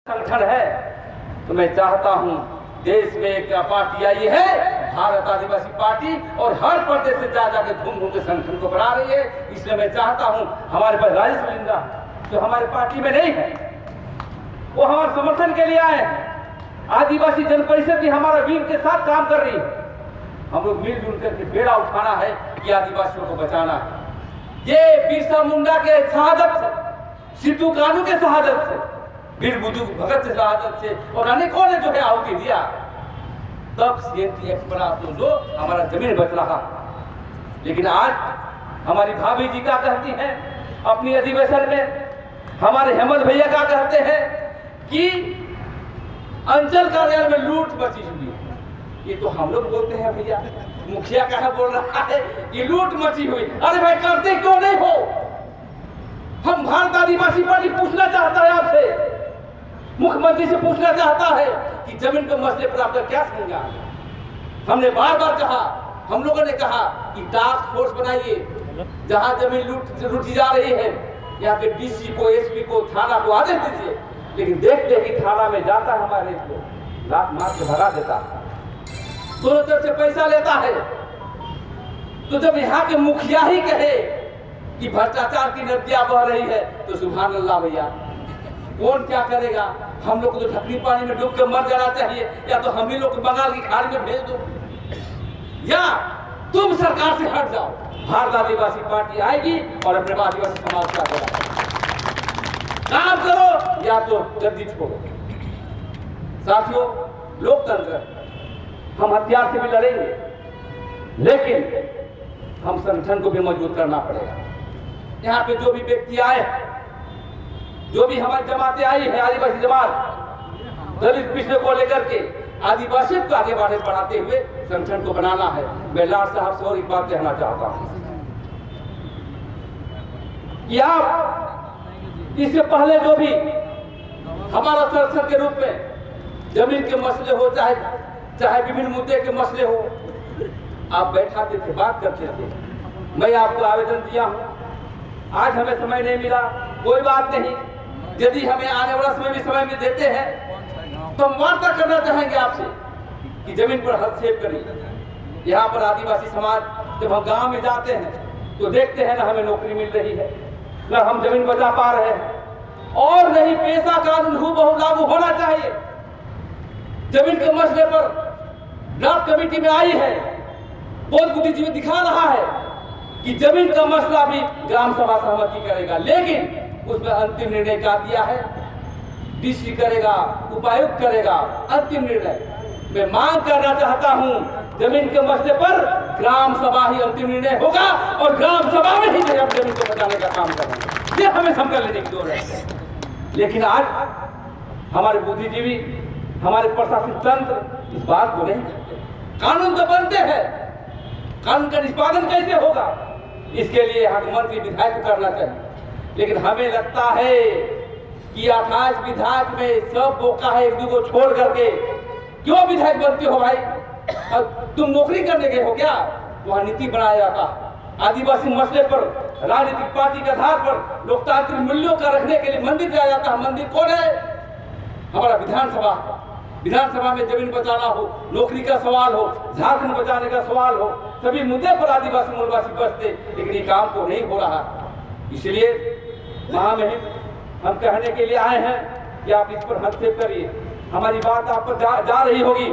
संगठन है तो मैं चाहता हूं देश में एक पार्टी आई है भारत आदिवासी पार्टी और हर प्रदेश से जा जाके घूम घूम के संगठन को बढ़ा रही है। इसलिए मैं चाहता हूं हमारे पास राजेश लिंगा जो हमारे पार्टी में नहीं है वो हमारे समर्थन के लिए आए हैं। आदिवासी जन परिषद भी हमारा वीर के साथ काम कर रही है। हम लोग मिलजुल करके बेड़ा उठाना है कि आदिवासियों को बचाना है। ये बिरसा मुंडा के शहादत से, सिद्धू कानू के शहादत से, वीर बुजुर्ग भगत से शहादत से और अनेकों ने जो है आहुति दिया, तब CNTF बना तो जो हमारा जमीन बच रहा। लेकिन आज हमारी भाभी जी क्या कहती हैं अपनी अधिवेशन में, हमारे हेमंत भैया क्या कहते हैं कि अंचल कार्यालय में लूट मची हुई है। ये तो हम लोग बोलते हैं भैया, मुखिया कहा बोल रहा है ये लूट मची हुई। अरे भाई करते क्यों नहीं हो? हम भारत आदिवासी पार्टी पूछना चाहता है आपसे, मुख्यमंत्री से पूछना चाहता है कि जमीन के मसले पर आपका क्या संज्ञान है। हमने बार बार कहा, हम लोगों ने कहा कि टास्क फोर्स बनाइए, जहां जमीन लूटी जा रही है यहाँ पे DC को, SP को, थाना को आदेश दीजिए। लेकिन देखते ही थाना में जाता है हमारे को लात मार के भगा देता है, दोनों तरफ से पैसा लेता है। तो जब यहाँ के मुखिया ही कहे कि भ्रष्टाचार की नदियां बह रही है तो सुभान अल्लाह भैया, कौन क्या करेगा? हम लोग को तो ढकनी पानी में डूब के मर जाना चाहिए, या तो हम ही लोग बंगाल की खाड़ी में भेज दो, या तुम सरकार से हट जाओ। भारत आदिवासी पार्टी आएगी और अपने आदिवासी समाज का काम करो या तो जल्दी छोड़ो। साथियों, लोकतंत्र, हम हथियार से भी लड़ेंगे लेकिन हम संगठन को भी मजबूत करना पड़ेगा। यहाँ पे जो भी व्यक्ति आए, जो भी हमारी जमातें आई है, आदिवासी जमात, दलित पिछड़े को लेकर के आदिवासी को आगे बढ़ाते हुए संगठन को बनाना है। मैं लाल साहब से और एक बात कहना चाहता हूँ कि आप इससे पहले जो भी हमारा संरक्षण के रूप में जमीन के मसले हो, चाहे विभिन्न मुद्दे के मसले हो, आप बैठाते थे, बात करते थे। मैं आपको आवेदन दिया हूं, आज हमें समय नहीं मिला, कोई बात नहीं। यदि हमें आने वाला समय भी समय में देते हैं तो हम वार्ता करना चाहेंगे आपसे कि जमीन पर हस्तक्षेप करिए। यहाँ पर आदिवासी समाज जब हम गांव में जाते हैं तो देखते हैं ना हमें नौकरी मिल रही है, ना हम जमीन बचा पा रहे हैं, और नहीं पेशा कानून हूबहू लागू होना चाहिए। जमीन के मसले पर ड्राफ्ट कमेटी में आई है, बहुत बुद्धिजीवी दिखा रहा है कि जमीन का मसला भी ग्राम सभा सहमति करेगा, लेकिन उसमें अंतिम निर्णय क्या दिया है? DC करेगा, उपायुक्त करेगा अंतिम निर्णय। मैं मांग करना चाहता हूं जमीन के मसले पर ग्राम सभा ही अंतिम निर्णय होगा और ग्राम सभा में ही हम जमीन को बचाने का काम करेंगे। ये हमें समझ लेने की जरूरत है। लेकिन आज हमारे बुद्धिजीवी, हमारे प्रशासनिक तंत्र इस बात को नहीं करते। कानून तो बनते हैं, कानून का निष्पादन कैसे होगा इसके लिए यहाँ मंत्री विधायक को करना चाहिए। लेकिन हमें लगता है कि 28 विधायक में सब बोका है, एक दूगो छोड़ करके क्यों विधायक बनते हो भाई? तुम नौकरी करने गए हो क्या? वहाँ नीति बनाया जाता, आदिवासी मसले पर राजनीतिक पार्टी के आधार पर लोकतांत्रिक मूल्यों का रखने के लिए मंदिर जाया जाता है। मंदिर कौन है? हमारा विधानसभा। विधानसभा में जमीन बचाना हो, नौकरी का सवाल हो, झारखंड बचाने का सवाल हो, सभी मुद्दे पर आदिवासी मूलवासी बचते, लेकिन ये काम को नहीं हो रहा। इसलिए महामहिम हम कहने के लिए आए हैं कि आप इस पर हस्तक्षेप करिए। हमारी बात आप पर जा रही होगी,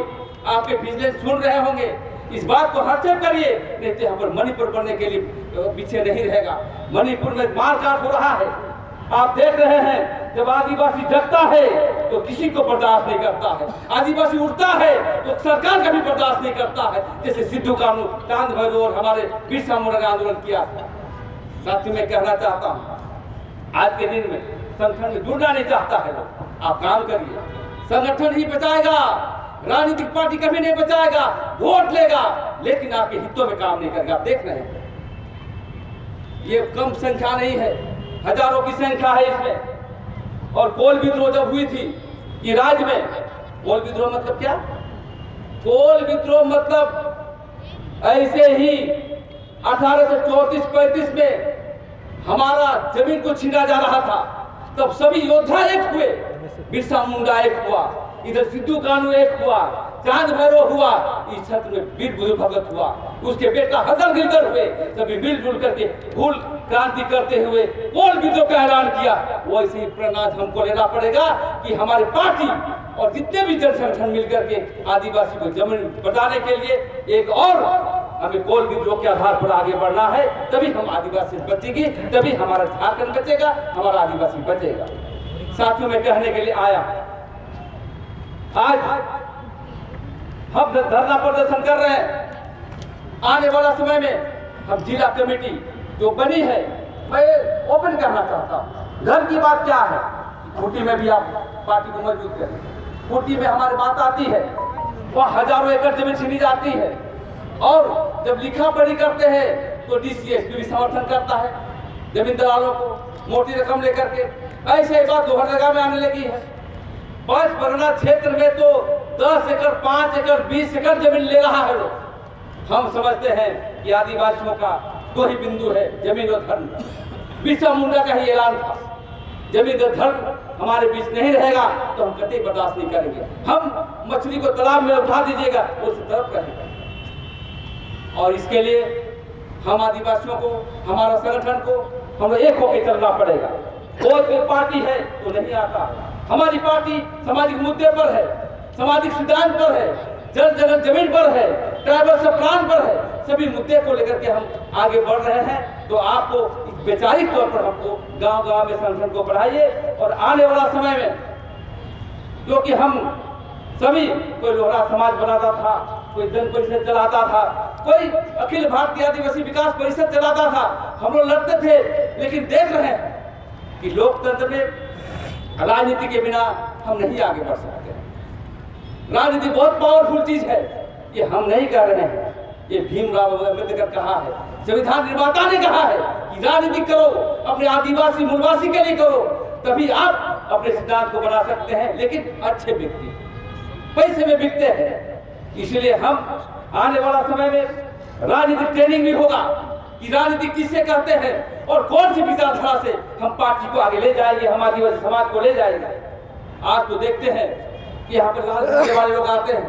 आपके विजिलेंस सुन रहे होंगे, इस बात को हस्तक्षेप करिए, नहीं तो यहाँ पर मणिपुर बनने के लिए पीछे नहीं रहेगा। मणिपुर में मारकाट हो रहा है, आप देख रहे हैं। जब आदिवासी जगता है तो किसी को बर्दाश्त नहीं करता है, आदिवासी उठता है तो सरकार का भी बर्दाश्त नहीं करता है। जैसे सिद्धू कानू, चांद भैरव और हमारे बिरसा मुंडा ने आंदोलन किया। साथियों, मैं कहना चाहता हूँ आज के दिन में संगठन में जुड़ना नहीं चाहता है लोग, आप काम करिए। संगठन ही बचाएगा, राजनीतिक पार्टी कभी नहीं बचाएगा। वोट लेगा लेकिन आपके हितों में काम नहीं करेगा। आप देख रहे हैं ये कम संख्या नहीं है, हजारों की संख्या है इसमें। और कोल विद्रोह जब हुई थी ये राज्य में, कोल विद्रोह मतलब क्या? कोल विद्रोह मतलब ऐसे ही 1834-35 में हमारा जमीन को छीना जा रहा था, तब सभी योद्धा एक हुए बिरसा मुंडा एक हुआ, इधर सिद्धू कानू एक हुआ, चांद भैरव हुआ, इस क्षेत्र में वीर बुद्धू भगत हुआ, उसके बेटा हसन गिलकर हुए, सभी मिलजुल करके भूल क्रांति करते हुए कोल विद्रोह का ऐलान किया। वैसे ही प्रणा हमको लेना पड़ेगा कि हमारी पार्टी और जितने भी जन संगठन मिलकर के आदिवासी को जमीन बचाने के लिए एक और हमें कोल विद्रोह के आधार पर आगे बढ़ना है, तभी हम आदिवासी बचेगी, तभी हमारा झारखंड बचेगा, हमारा आदिवासी बचेगा। साथियों में कहने के लिए आया, आज हम धरना प्रदर्शन कर रहे हैं। आने वाला समय में हम जिला कमेटी जो बनी है, मैं ओपन कहना चाहता हूँ। घर की बात क्या है, खूंटी में भी आप पार्टी को मजबूत करें। खूंटी में हमारी बात आती है, वहाँ हजारों एकड़ जमीन छीनी जाती है, और जब लिखा पढ़ी करते हैं तो DCSP भी समर्थन करता है जमीन दलालों को मोटी रकम लेकर के। ऐसे ही बात लोहरदगा में आने लगी है। 5 परगना क्षेत्र में तो 10 एकड़, 5 एकड़, 20 एकड़ जमीन ले रहा है लोग। हम समझते हैं कि आदिवासियों का 2 ही बिंदु है, जमीन और धर्म। बिरसा मुंडा का ही ऐलान था, जमीन और धर्म हमारे बीच नहीं रहेगा तो हम कतई बर्दाश्त नहीं करेंगे। हम मछली को तालाब में उठा दीजिएगा, उस तरफ रहेगा। और इसके लिए हम आदिवासियों को, हमारा संगठन को, हमें एक होकर चलना पड़ेगा। कोई पार्टी है तो नहीं आता। हमारी पार्टी सामाजिक मुद्दे पर है, सामाजिक सिद्धांत पर है, जल जगत जमीन पर है, ट्राइबल सब प्लान पर है। सभी मुद्दे को लेकर के हम आगे बढ़ रहे हैं। तो आपको वैचारिक तौर पर हमको गांव-गांव में संगठन को बढ़ाइए। और आने वाला समय में, क्योंकि हम सभी, कोई लोहरा समाज बनाता था, कोई जन परिषद चलाता था, कोई अखिल भारतीय आदिवासी विकास परिषद चलाता था, हम लोग लड़ते थे। लेकिन देख रहे हैं कि लोकतंत्र में राजनीति के बिना हम नहीं आगे बढ़ सकते। राजनीति बहुत पावरफुल चीज है, ये हम नहीं कह रहे हैं, ये भीमराव अम्बेडकर कहा है, संविधान निर्माता ने कहा है कि राजनीति करो, अपने आदिवासी मूलवासी के लिए करो, तभी आप अपने सिद्धांत को बना सकते हैं। लेकिन अच्छे व्यक्ति पैसे में बिकते हैं। इसलिए हम आने वाला समय में राजनीतिक ट्रेनिंग भी होगा कि राजनीति किससे कहते हैं और कौन सी विचारधारा से हम पार्टी को आगे ले जाएंगे, हम आदिवासी समाज को ले जाएंगे। आज तो देखते हैं कि यहाँ पर लाल झंडे वाले लोग आते हैं,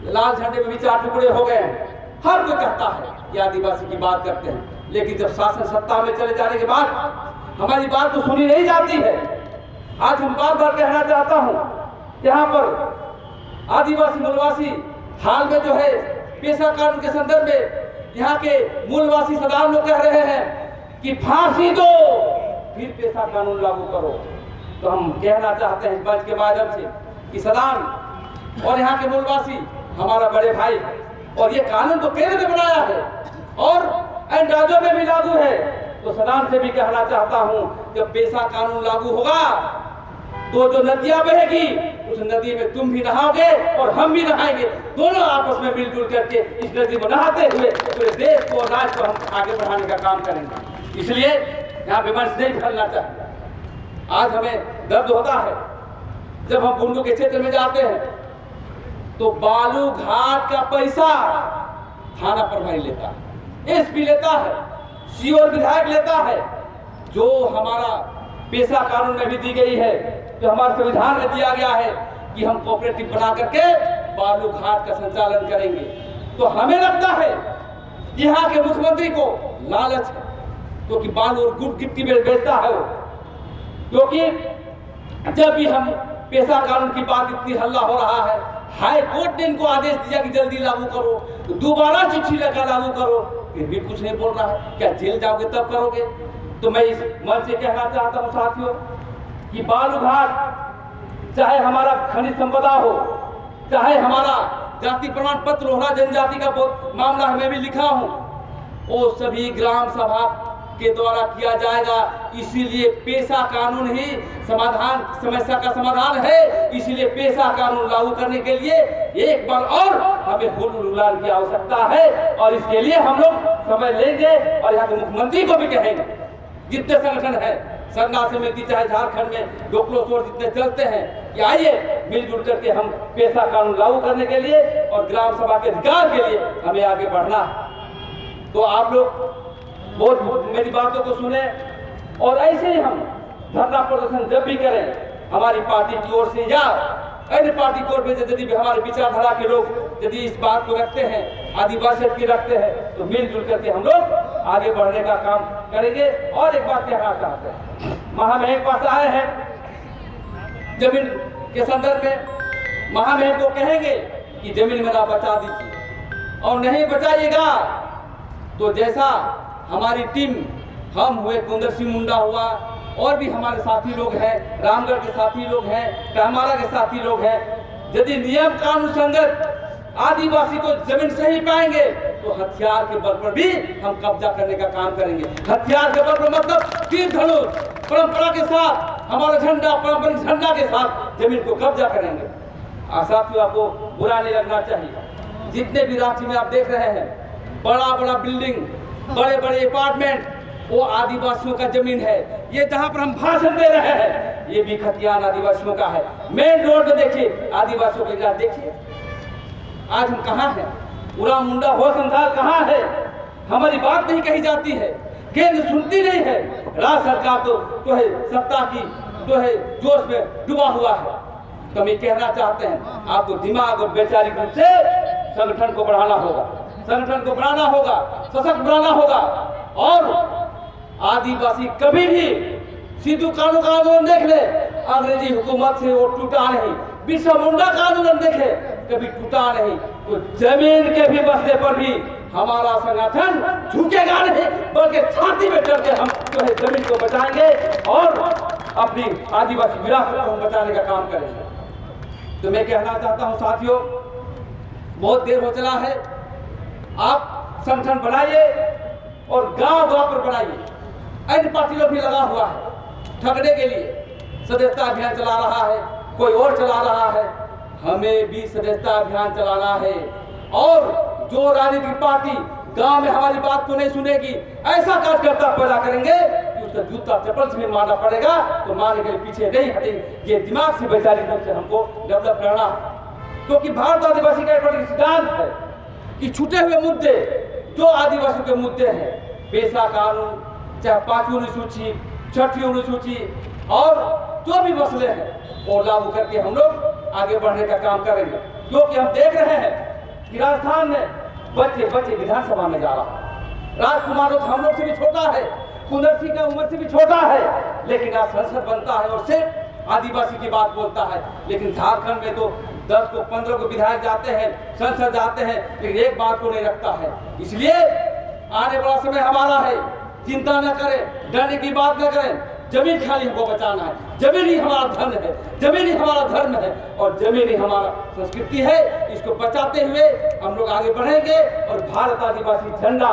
लाल झंडे में भी 4 टुकड़े हो गए हैं। हर कोई कहता है कि आदिवासी की बात करते हैं, लेकिन जब शासन सत्ता में चले जाने के बाद हमारी बात तो सुनी नहीं जाती है। आज हम बार बार कहना चाहता हूँ, यहाँ पर आदिवासी मूलवासी हाल में जो है पेशा कानून के संदर्भ में यहाँ के मूलवासी सदान लोग कह रहे हैं कि फांसी दो फिर पेशा कानून लागू करो। तो हम कहना चाहते हैं मंच के माध्यम से कि सदान और यहाँ के मूलवासी हमारा बड़े भाई, और ये कानून तो केंद्र ने बनाया है और इन राज्यों में भी लागू है। तो सदान से भी कहना चाहता हूँ, जब पेशा कानून लागू होगा तो जो नदियां बहेगी उस नदी में तुम भी नहाओगे और हम भी नहाएंगे। दोनों आपस में मिलजुल करके इस नदी में नहाते हुए पूरे देश को और राज्य को हम आगे बढ़ाने का काम करेंगे। इसलिए यहाँ विमर्श नहीं फैलना चाहिए। आज हमें दर्द होता है जब हम बुंडू के क्षेत्र में जाते हैं तो बालू घाट का पैसा थाना प्रभारी लेता है, SP लेता है, CO और विधायक लेता है। जो हमारा पेशा कानून में भी दी गई है, जो हमारे संविधान में दिया गया है कि हम कोऑपरेटिव बना करके बालू घाट का संचालन करेंगे। तो हमें लगता है यहाँ के मुख्यमंत्री को लालच है, क्योंकि बालू और गुट गिट्टी में बेचता है वो। क्योंकि जब भी हम पेशा कानून की बात, इतनी हल्ला हो रहा है, हाई कोर्ट ने इनको आदेश दिया कि जल्दी लागू करो, तो दोबारा चिट्ठी लगा लागू करो, फिर भी कुछ नहीं बोल रहा है। क्या जेल जाओगे तब करोगे? तो मैं इस मंच से कहना चाहता हूँ साथियों कि बालू घाट चाहे हमारा खनिज संपदा हो, चाहे हमारा जाति प्रमाण पत्र लोहरा जनजाति का मामला मैं भी लिखा हूँ, वो सभी ग्राम सभा के द्वारा किया जाएगा। इसीलिए पेशा कानून ही समाधान, समस्या का समाधान है। इसीलिए पेशा कानून लागू करने के लिए एक बार और हमें हुल की आवश्यकता है, और इसके लिए हम लोग समय लेंगे और यहाँ के मुख्यमंत्री को भी कहेंगे, जितने संगठन है, सरना समिति चाहे झारखंड में डोकलोसोर जितने चलते हैं, कि आइए मिलजुल करके हम पेशा कानून लागू करने के लिए और ग्राम सभा के अधिकार के लिए हमें आगे बढ़ना है। तो आप लोग बहुत मेरी बातों को सुने, और ऐसे ही हम धरना प्रदर्शन जब भी करें हमारी पार्टी की ओर से या अन्य पार्टी की ओर से यदि भी हमारे विचारधारा के लोग यदि इस बात को रखते हैं, आदिवासी की रखते हैं, तो मिलजुल करके हम लोग आगे बढ़ने का काम करेंगे। और एक बात कहना चाहते हैं, महामहिम पास आए हैं जमीन के संदर्भ में, महामहिम को कहेंगे कि जमीन मेरा बचा दीजिए, और नहीं बचाइएगा तो जैसा हमारी टीम, हम हुए कुंदर सिंह मुंडा हुआ, और भी हमारे साथी लोग हैं, रामगढ़ के साथी लोग हैं, कहमारा के साथी लोग हैं, यदि नियम कानून संगत आदिवासी को जमीन सही पाएंगे तो हथियार के बल पर भी हम कब्जा करने का काम करेंगे। हथियार के बल पर मतलब तीर धनुष परंपरा के साथ, हमारा झंडा पारंपरिक झंडा के साथ जमीन को कब्जा करेंगे। साथियों, आपको बुरा नहीं लगना चाहिए, जितने भी रांची में आप देख रहे हैं बड़ा बड़ा बिल्डिंग, बड़े बड़े अपार्टमेंट, वो आदिवासियों का जमीन है। ये जहाँ पर हम भाषण दे रहे हैं ये भी खतियान आदिवासियों का है। मेन रोड में देखिए आदिवासियों के घर, देखिए आज हम कहाँ हैं, पूरा मुंडा हो संसार कहाँ है, हमारी बात नहीं कही जाती है, केंद्र सुनती नहीं है, राज्य सरकार तो है सत्ता की तो है जोश में डूबा हुआ है। तो हम ये कहना चाहते हैं, आपको दिमाग और वैचारिक रूप से संगठन को बढ़ाना होगा, संगठन को बढ़ाना होगा, सशक्त बनाना होगा। और आदिवासी कभी भी सिद्धू कानून का आंदोलन देख ले, अंग्रेजी हुकूमत से वो टूटा नहीं, बिरसा मुंडा का आंदोलन देखे कभी टूटा नहीं। तो जमीन के भी मसले पर भी हमारा संगठन झुकेगा नहीं, बल्कि छाती में डर के हम जो है जमीन को बचाएंगे और अपनी आदिवासी विरासत को हम बचाने का काम करेंगे। तो मैं कहना चाहता हूँ साथियों, बहुत देर हो चला है, आप संगठन बनाइए और गांव गांव पर बनाइए। अन्य पार्टी लोग भी लगा हुआ है ठगने के लिए, सदस्यता अभियान चला रहा है, कोई और चला रहा है, हमें भी सदस्यता अभियान चलाना है। और जो राजनीतिक पार्टी गांव में हमारी बात को नहीं सुनेगी, ऐसा कार्यकर्ता पैदा करेंगे कि उसका जूता चप्पल से भी मारना पड़ेगा तो मारने के लिए पीछे नहीं हटेंगे। ये दिमाग से वैचारिक रूप से हमको डेवलप करना है, क्योंकि भारत आदिवासी का एक सिद्धांत है कि छूटे हुए मुद्दे जो आदिवासियों के मुद्दे हैं, पेशा कानून, चाहे 5वीं अनुसूची, 6वीं अनुसूची और जो भी मसले हैं वो लागू करके हम लोग आगे बढ़ने का काम करेंगे। क्योंकि हम देख रहे हैं कि राजस्थान में बच्चे विधानसभा में जा रहा है, राजकुमार तो हम लोग से भी छोटा है, कुंदर सिंह का उम्र से भी छोटा है, लेकिन आज संसद बनता है और सिर्फ आदिवासी की बात बोलता है। लेकिन झारखंड में तो 10 को 15 को विधायक जाते हैं, संसद जाते हैं, लेकिन एक बात को नहीं रखता है। इसलिए आने वाला समय हमारा है, चिंता न करें, डरने की बात न करें, जमीन खाली हमको बचाना है। जमीन ही हमारा धन है, जमीन ही हमारा धर्म है और जमीन ही हमारा संस्कृति है। इसको बचाते हुए हम लोग आगे बढ़ेंगे और भारत आदिवासी झंडा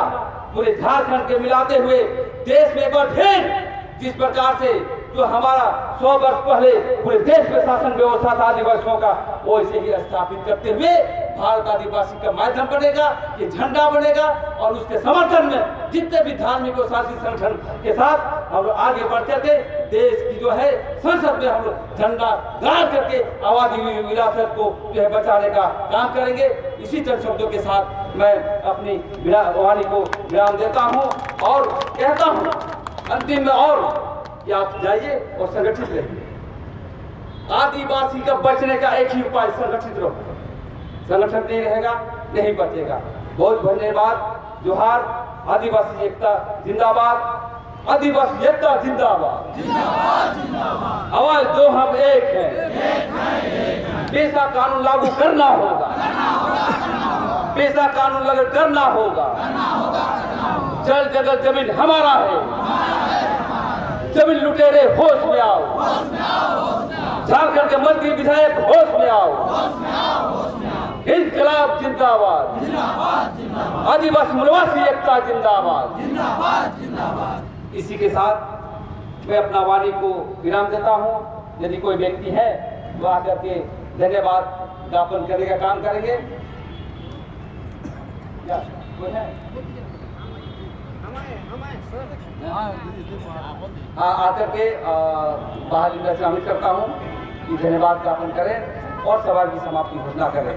पूरे झारखंड के मिलाते हुए देश में एक बार फिर जिस प्रकार से जो हमारा 100 वर्ष पहले पूरे देश में शासन व्यवस्था था आदिवासियों का, वो इसे ही स्थापित करते हुए भारत आदिवासी का माध्यम बनेगा, ये झंडा बनेगा। और उसके समर्थन में जितने भी धार्मिक और सामाजिक संगठन के साथ हम लोग आगे बढ़ते थे, देश की जो है संसद में हम लोग झंडा गाड़ करके आबादी विरासत को जो है बचाने का काम करेंगे। इसी चंद शब्दों के साथ मैं अपनी वाणी को विराम देता हूँ और कहता हूँ अंतिम में और कि आप जाइए और संगठित रहिए। आदिवासी का बचने का एक ही उपाय संगठित रहो, संगठन नहीं रहेगा नहीं बचेगा। बहुत धन्यवाद। जोहार। आदिवासी एकता जिंदाबाद, आदिवासी एकता जिंदाबाद, आवाज दो हम एक हैं। पेशा कानून लागू करना होगा, पेशा कानून लागू करना होगा। जल जगत जमीन हमारा है, जमीन लुटेरे होश में आओ, झारखंड के मंत्री विधायक होश में आओ। इनकलाब जिंदाबाद, आदिवासी मूलवासी एकता जिंदाबाद। इसी के साथ मैं अपना वाणी को विराम देता हूँ। यदि कोई व्यक्ति है तो आकर के धन्यवाद ज्ञापन करने का काम करेंगे। कोई है? हाँ, आकर के बाहर शामिल करता हूँ कि धन्यवाद ज्ञापन करें और सभा की समाप्ति घोषणा करें।